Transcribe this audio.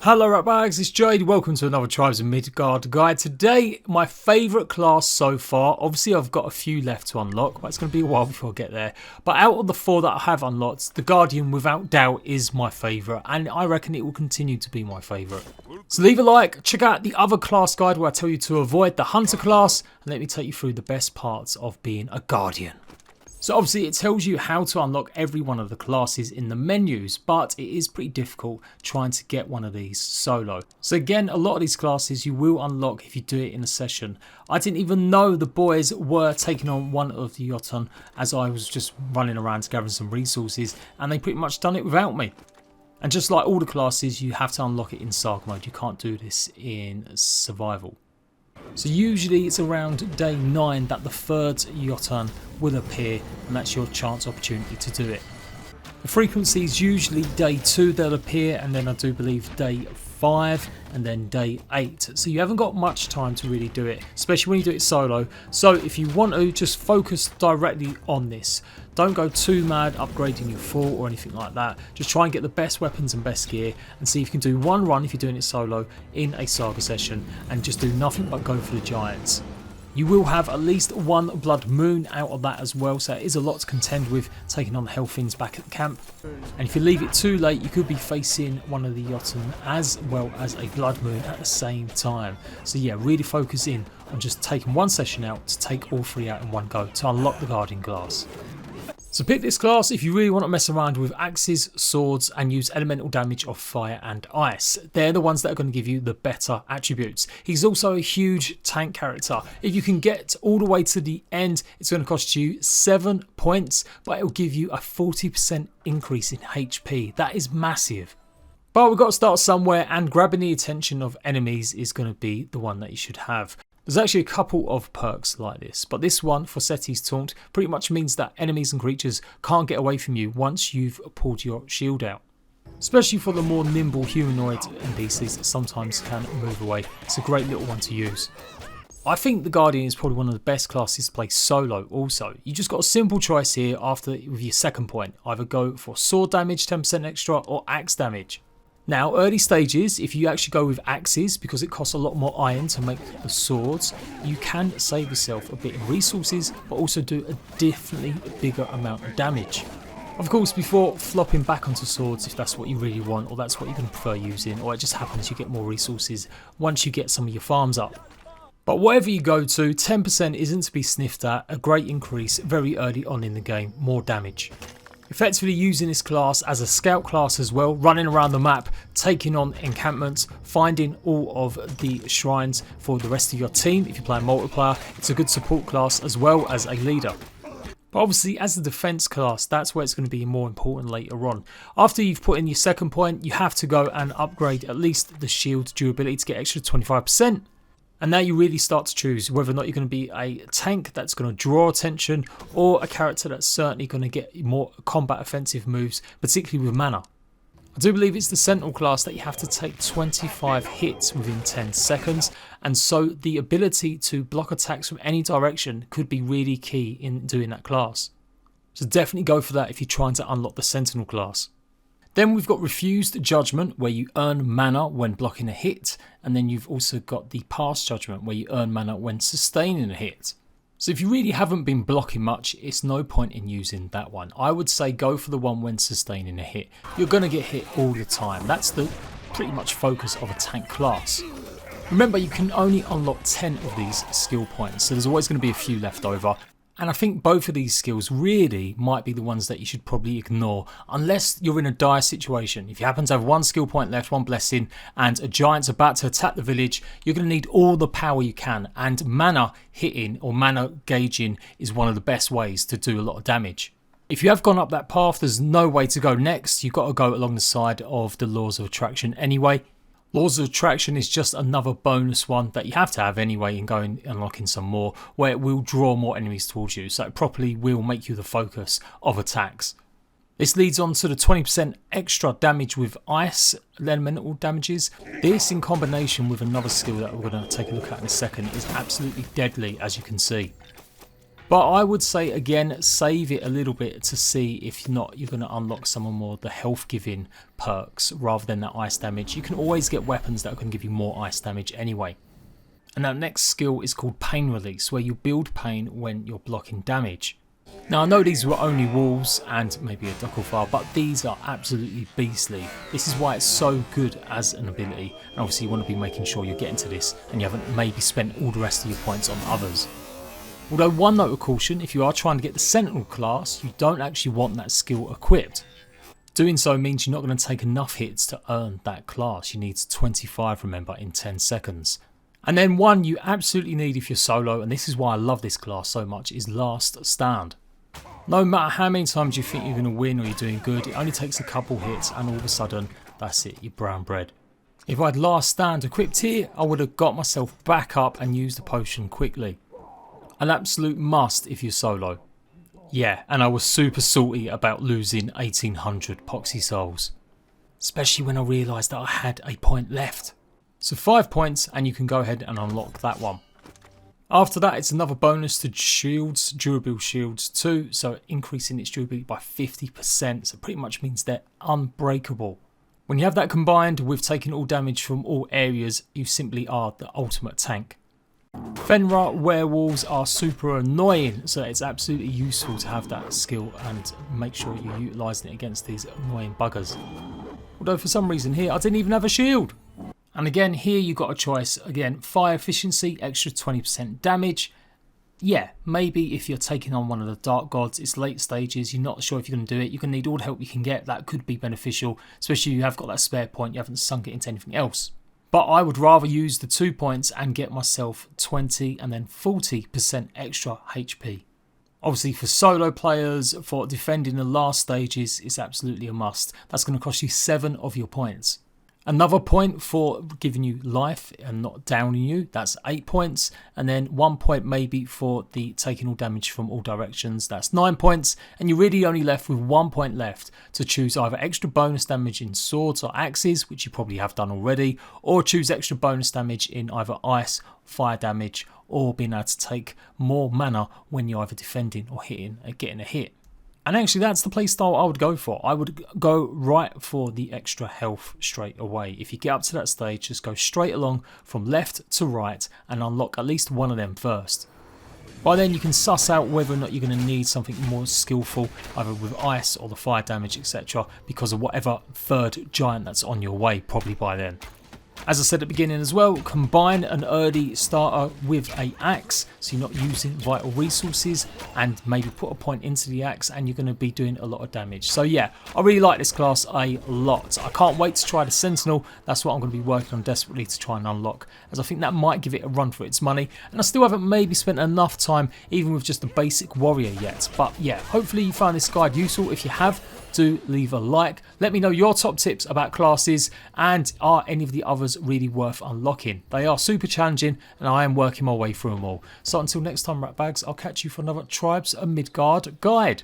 Hello Ratbags, it's Jade, welcome to another Tribes of Midgard guide. Today, my favourite class so far, obviously I've got a few left to unlock, but it's going to be a while before I get there. But out of the 4 that I have unlocked, the Guardian without doubt is my favourite, and I reckon it will continue to be my favourite. So leave a like, check out the other class guide where I tell you to avoid the Hunter class, and let me take you through the best parts of being a Guardian. So obviously it tells you how to unlock every one of the classes in the menus, but it is pretty difficult trying to get one of these solo. So again, a lot of these classes you will unlock if you do it in a session. I didn't even know the boys were taking on one of the Jotun as I was just running around gathering some resources, and they pretty much done it without me. And just like all the classes, you have to unlock it in Saga mode. You can't do this in survival. So usually it's around day 9 that the 3rd Jotun will appear, and that's your chance opportunity to do it. The frequency is usually day 2 they'll appear, and then I do believe day 5 and then day 8. So you haven't got much time to really do it, especially when you do it solo. So if you want to just focus directly on this, don't go too mad upgrading your fort or anything like that. Just try and get the best weapons and best gear and see if you can do one run if you're doing it solo in a saga session, and just do nothing but go for the giants. You will have at least one blood moon out of that as well, so it is a lot to contend with taking on the Hellfiends back at the camp. And if you leave it too late, you could be facing one of the Jotun as well as a blood moon at the same time. So yeah, really focus in on just taking one session out to take all 3 out in one go to unlock the Guardian class. So pick this class if you really want to mess around with axes, swords, and use elemental damage of fire and ice. They're the ones that are going to give you the better attributes. He's also a huge tank character. If you can get all the way to the end, it's going to cost you 7 points, but it'll give you a 40% increase in HP. That is massive. But we've got to start somewhere, and grabbing the attention of enemies is going to be the one that you should have. There's actually a couple of perks like this, but this one for Seti's Taunt pretty much means that enemies and creatures can't get away from you once you've pulled your shield out. Especially for the more nimble humanoid NPCs that sometimes can move away. It's a great little one to use. I think the Guardian is probably one of the best classes to play solo also. You just got a simple choice here after with your second point. Either go for sword damage 10% extra or axe damage. Now, early stages, if you actually go with axes, because it costs a lot more iron to make the swords, you can save yourself a bit in resources, but also do a definitely bigger amount of damage. Of course, before flopping back onto swords, if that's what you really want, or that's what you're going to prefer using, or it just happens you get more resources once you get some of your farms up. But whatever you go to, 10% isn't to be sniffed at, a great increase very early on in the game, more damage. Effectively using this class as a scout class as well, running around the map, taking on encampments, finding all of the shrines for the rest of your team. If you're playing multiplayer, it's a good support class as well as a leader. But obviously as a defense class, that's where it's going to be more important later on. After you've put in your second point, you have to go and upgrade at least the shield durability to get extra 25%. And now you really start to choose whether or not you're going to be a tank that's going to draw attention, or a character that's certainly going to get more combat offensive moves, particularly with mana. I do believe it's the Sentinel class that you have to take 25 hits within 10 seconds, and so the ability to block attacks from any direction could be really key in doing that class. So definitely go for that if you're trying to unlock the Sentinel class. Then we've got Refused Judgment, where you earn mana when blocking a hit, and then you've also got the Past Judgment, where you earn mana when sustaining a hit. So if you really haven't been blocking much, it's no point in using that one. I would say go for the one when sustaining a hit. You're going to get hit all the time. That's the pretty much focus of a tank class. Remember, you can only unlock 10 of these skill points, so there's always going to be a few left over. And I think both of these skills really might be the ones that you should probably ignore, unless you're in a dire situation. If you happen to have one skill point left, one blessing, and a giant's about to attack the village, you're going to need all the power you can. And mana hitting or mana gauging is one of the best ways to do a lot of damage. If you have gone up that path, there's no way to go next. You've got to go along the side of the laws of attraction anyway. Laws of Attraction is just another bonus one that you have to have anyway in going unlocking some more, where it will draw more enemies towards you, so it properly will make you the focus of attacks. This leads on to the 20% extra damage with ice elemental damages. This in combination with another skill that we're going to take a look at in a second is absolutely deadly, as you can see. But I would say again, save it a little bit to see if not you're going to unlock some more the health giving perks rather than that ice damage. You can always get weapons that can give you more ice damage anyway. And our next skill is called Pain Release, where you build pain when you're blocking damage. Now I know these were only walls and maybe a duck or file, but these are absolutely beastly. This is why it's so good as an ability, and obviously you want to be making sure you're getting to this and you haven't maybe spent all the rest of your points on others. Although one note of caution, if you are trying to get the Sentinel class, you don't actually want that skill equipped. Doing so means you're not going to take enough hits to earn that class. You need 25, remember, in 10 seconds. And then one you absolutely need if you're solo, and this is why I love this class so much, is Last Stand. No matter how many times you think you're going to win or you're doing good, it only takes a couple hits and all of a sudden, that's it, you're brown bread. If I had Last Stand equipped here, I would have got myself back up and used the potion quickly. An absolute must if you're solo. Yeah, and I was super salty about losing 1800 Poxy Souls. Especially when I realised that I had a point left. So 5 points and you can go ahead and unlock that one. After that, it's another bonus to shields, durable shields too, so increasing its durability by 50%, so pretty much means they're unbreakable. When you have that combined with taking all damage from all areas, you simply are the ultimate tank. Fenrir werewolves are super annoying, so it's absolutely useful to have that skill and make sure you're utilising it against these annoying buggers. Although for some reason here I didn't even have a shield. And again, here you've got a choice. Again, fire efficiency, extra 20% damage. Yeah, maybe if you're taking on one of the dark gods, it's late stages, you're not sure if you're going to do it, you're going to need all the help you can get. That could be beneficial, especially if you have got that spare point, you haven't sunk it into anything else. But I would rather use the 2 points and get myself 20 and then 40% extra HP. Obviously for solo players, for defending the last stages, it's absolutely a must. That's going to cost you 7 of your points. Another point for giving you life and not downing you, that's 8 points. And then 1 point maybe for the taking all damage from all directions, that's 9 points. And you're really only left with 1 point left to choose either extra bonus damage in swords or axes, which you probably have done already, or choose extra bonus damage in either ice, fire damage, or being able to take more mana when you're either defending or hitting or getting a hit. And actually that's the playstyle I would go for. I would go right for the extra health straight away. If you get up to that stage, just go straight along from left to right and unlock at least one of them first. By then you can suss out whether or not you're going to need something more skillful, either with ice or the fire damage, etc. because of whatever third giant that's on your way probably by then. As I said at the beginning as well, combine an early starter with an axe, so you're not using vital resources, and maybe put a point into the axe and you're going to be doing a lot of damage. So yeah, I really like this class a lot. I can't wait to try the Sentinel. That's what I'm going to be working on desperately to try and unlock, as I think that might give it a run for its money. And I still haven't maybe spent enough time even with just the basic warrior yet. But yeah, hopefully you found this guide useful. If you have, do leave a like. Let me know your top tips about classes, and are any of the others really worth unlocking? They are super challenging and I am working my way through them all. So until next time, Ratbags, I'll catch you for another Tribes of Midgard guide.